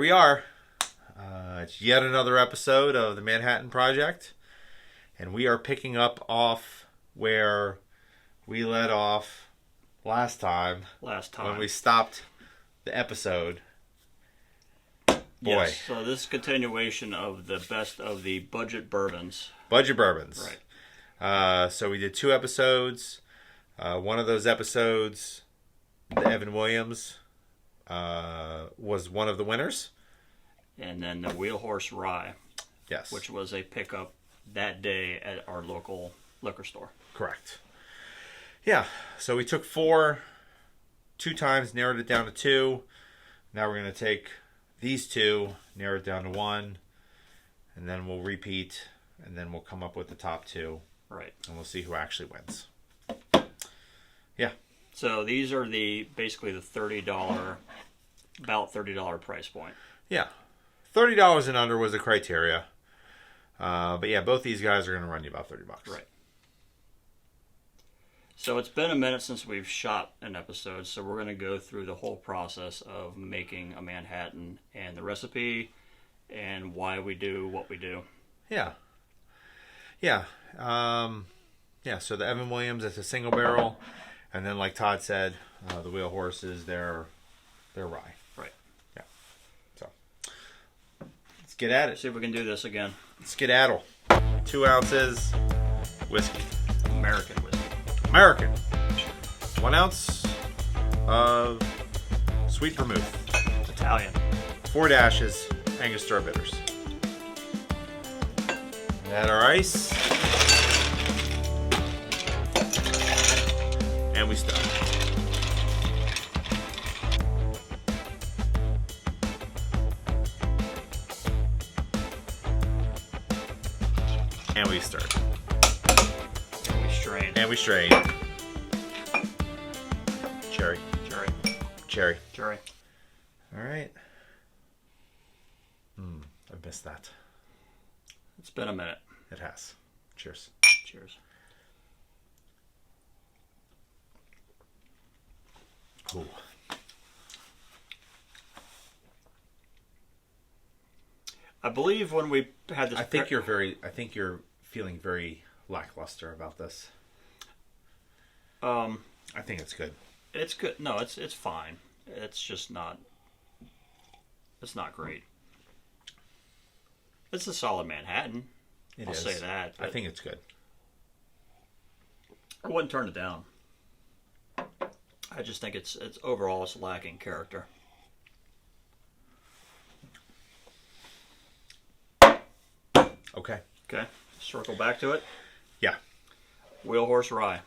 we are. It's yet another episode of the Manhattan Project. And we are picking up off where we let off last time. When we stopped the episode. Boy. Yes, so this is a continuation of the best of the budget bourbons. Budget bourbons. Right. So we did 2 episodes. One of those episodes, the Evan Williams, was one of the winners. And then the Horse Rye. Yes. Which was a pickup that day at our local liquor store. Correct. Yeah. So we took 4, 2 times, narrowed it down to 2. Now we're going to take these 2, narrow it down to 1, and then we'll repeat, and then we'll come up with the top 2. Right. And we'll see who actually wins. Yeah. So these are basically the about $30 price point. Yeah. $30 and under was the criteria. But yeah, both these guys are going to run you about $30. Right. So it's been a minute since we've shot an episode, so we're going to go through the whole process of making a Manhattan and the recipe and why we do what we do. Yeah. Yeah. So the Evan Williams, it's a single barrel. And then like Todd said, the Wheel Horses, they're rye. Right. Yeah. So let's get at it. See if we can do this again. Skedaddle. 2 ounces whiskey. American whiskey. American. 1 ounce of sweet vermouth. Italian. 4 dashes Angostura bitters. Add our ice. And we stir. And we stir. And we strain. And we strain. Cherry. Cherry. Cherry. Cherry. All right. I missed that. It's been a minute. It has. Cheers. Cheers. Ooh. I believe when we had this... I think you're feeling very lackluster about this. I think it's good. It's good. No, it's fine. It's just not... It's not great. It's a solid Manhattan. I'll say that. I think it's good. I wouldn't turn it down. I just think it's overall it's lacking character. Okay. Okay. Circle back to it. Yeah. Wheel Horse Rye.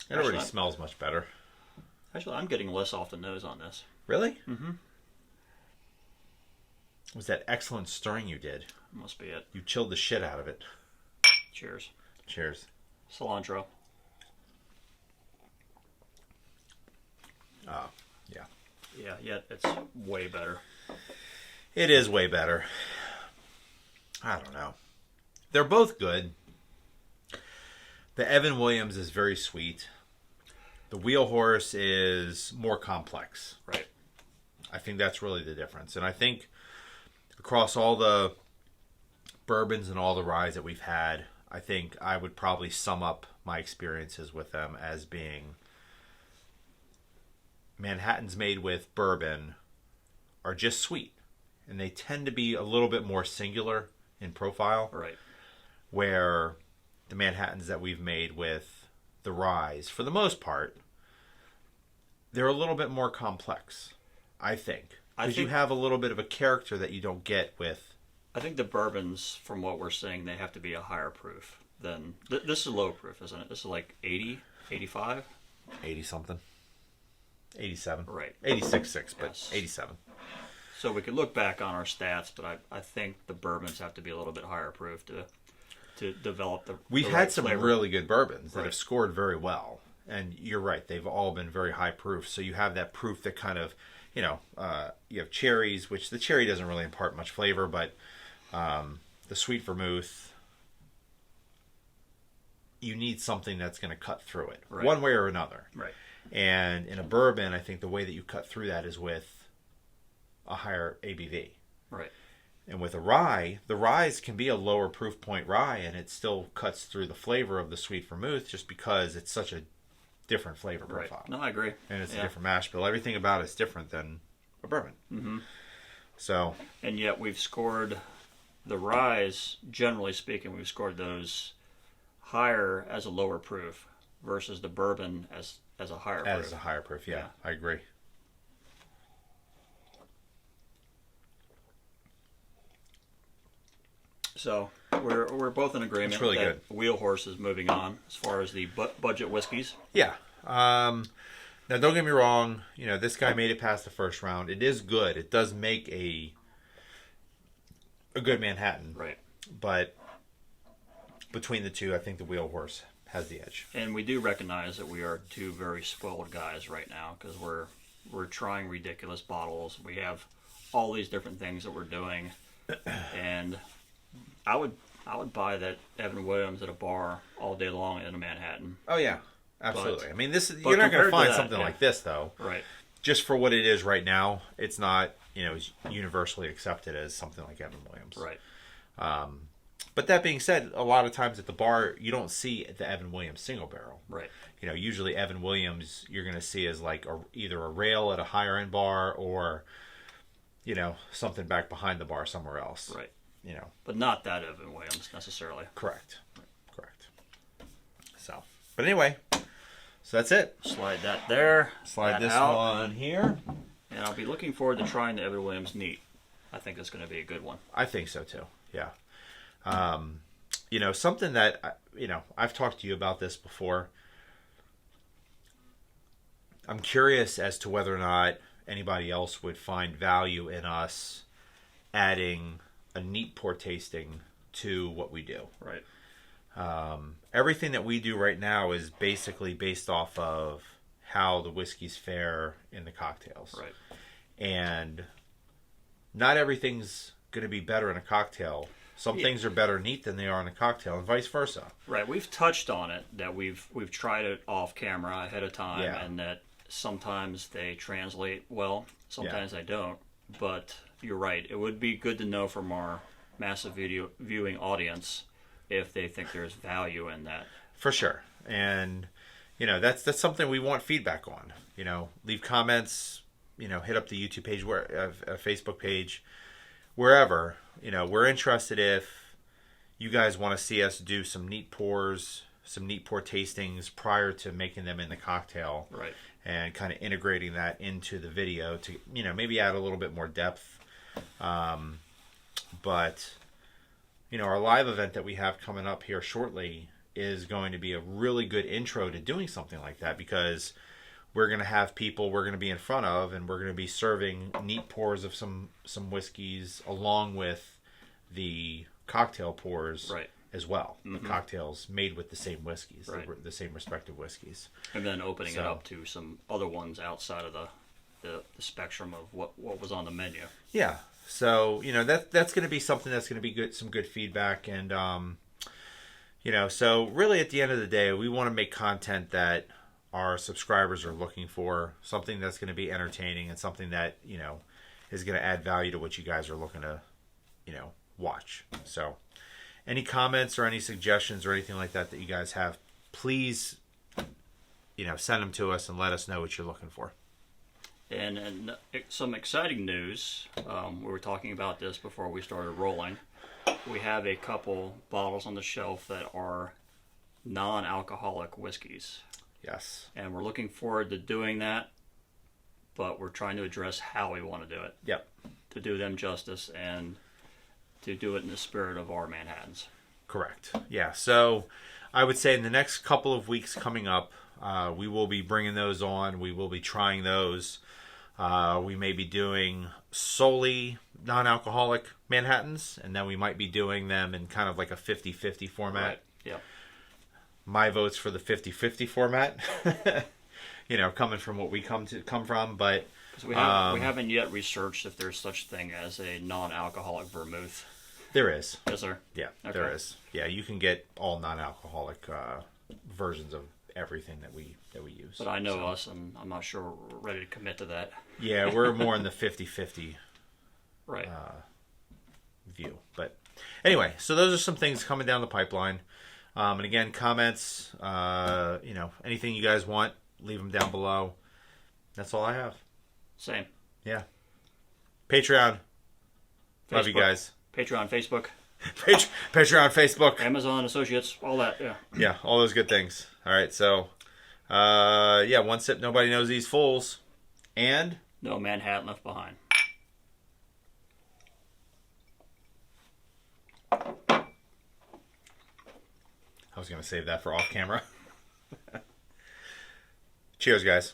It already smells much better. Actually, I'm getting less off the nose on this. Really? Mm-hmm. It was that excellent stirring you did. Must be it. You chilled the shit out of it. Cheers. Cheers. Cilantro. Oh, yeah. Yeah, it's way better. It is way better. I don't know. They're both good. The Evan Williams is very sweet. The Wheel Horse is more complex. Right. I think that's really the difference. And I think across all the bourbons and all the ryes that we've had, I think I would probably sum up my experiences with them as being Manhattans made with bourbon are just sweet. And they tend to be a little bit more singular in profile. Right. Where the Manhattans that we've made with the ryes, for the most part, they're a little bit more complex, I think. Because you have a little bit of a character that you don't get with... I think the bourbons, from what we're saying, they have to be a higher proof than... This is low proof, isn't it? This is like 80, 85? 80-something. 87. Right. 86.6, but Yes. 87. So we could look back on our stats, but I think the bourbons have to be a little bit higher proof to develop the We've the had right some flavor. really good bourbons that Right. have scored very well. And you're right, they've all been very high proof. So you have that proof that kind of, you have cherries, which the cherry doesn't really impart much flavor, but the sweet vermouth, you need something that's going to cut through it, Right. one way or another. Right. And in a bourbon, I think the way that you cut through that is with a higher ABV. Right. And with a rye, the ryes can be a lower proof point rye, and it still cuts through the flavor of the sweet vermouth just because it's such a different flavor profile. Right. No, I agree. And it's a different mash bill. Everything about it's different than a bourbon. Mm-hmm. So. And yet we've scored the ryes, generally speaking, we've scored those higher as a lower proof versus the bourbon as a higher proof. As a higher proof, yeah. I agree. So we're both in agreement it's really that good. Wheel Horse is moving on as far as the budget whiskeys. Yeah. Now, don't get me wrong. This guy made it past the first round. It is good. It does make a good Manhattan. Right. But between the two, I think the Wheel Horse has the edge. And we do recognize that we are two very spoiled guys right now because we're trying ridiculous bottles. We have all these different things that we're doing, and I would buy that Evan Williams at a bar all day long in a Manhattan. Oh yeah, absolutely. But, you're not going to find that, something like this though. Right. Just for what it is right now, it's not as universally accepted as something like Evan Williams. Right. But that being said, a lot of times at the bar, you don't see the Evan Williams single barrel. Right. Usually Evan Williams you're going to see as like either a rail at a higher end bar or, something back behind the bar somewhere else. Right. you know. But not that Evan Williams necessarily. Correct. Correct. So, but anyway, so that's it. Slide that there. Slide that this out. one here. And I'll be looking forward to trying the Evan Williams neat. I think it's going to be a good one. I think so too. Yeah. You know, something that, you know, I've talked to you about this before. I'm curious as to whether or not anybody else would find value in us adding a neat pour tasting to what we do. Right. Everything that we do right now is basically based off of how the whiskeys fare in the cocktails. Right. And not everything's going to be better in a cocktail. Some things are better neat than they are in a cocktail, and vice versa. Right. We've touched on it, that we've tried it off camera ahead of time, and that sometimes they translate well, sometimes they don't. But you're right. It would be good to know from our massive video viewing audience if they think there's value in that. For sure. And, you know, that's something we want feedback on. You know, leave comments, you know, hit up the YouTube page, a Facebook page, wherever. You know, we're interested if you guys want to see us do some neat pours, some neat pour tastings prior to making them in the cocktail. Right. And kind of integrating that into the video to, you know, maybe add a little bit more depth. But, you know, our live event that we have coming up here shortly is going to be a really good intro to doing something like that, because we're going to have people we're going to be in front of, and we're going to be serving neat pours of some whiskeys along with the cocktail pours as well. Mm-hmm. The cocktails made with the same whiskeys, the same respective whiskeys. And then opening it up to some other ones outside of the spectrum of what was on the menu. Yeah. So, you know, that's going to be something that's going to be good, some good feedback. And, you know, so really at the end of the day, we want to make content that our subscribers are looking for, something that's going to be entertaining and something that, you know, is going to add value to what you guys are looking to, you know, watch. So any comments or any suggestions or anything like that you guys have, please, you know, send them to us and let us know what you're looking for. And some exciting news. We were talking about this before we started rolling. We have a couple bottles on the shelf that are non-alcoholic whiskeys. Yes. And we're looking forward to doing that, but we're trying to address how we want to do it. Yep. To do them justice and to do it in the spirit of our Manhattans. Correct. Yeah. So I would say in the next couple of weeks coming up, we will be bringing those on. We will be trying those. We may be doing solely non-alcoholic Manhattans, and then we might be doing them in kind of like a 50-50 format. Right. Yeah. My vote's for the 50-50 format. You know, coming from what we come from, but we haven't yet researched if there's such thing as a non-alcoholic vermouth. There is. Is there? Yeah, okay. There is. Yeah, you can get all non-alcoholic versions of everything that we use. But I know us, and I'm not sure we're ready to commit to that. Yeah, we're more in the 50-50 right. View. But anyway, so those are some things coming down the pipeline. And again, comments, anything you guys want, leave them down below. That's all I have. Same. Yeah. Patreon. Facebook. Love you guys. Patreon, Facebook. Patreon, Facebook. Amazon, Associates, all that, yeah. Yeah, all those good things. All right, so, one sip, nobody knows these fools. And? No Manhattan left behind. I was going to save that for off camera. Cheers, guys.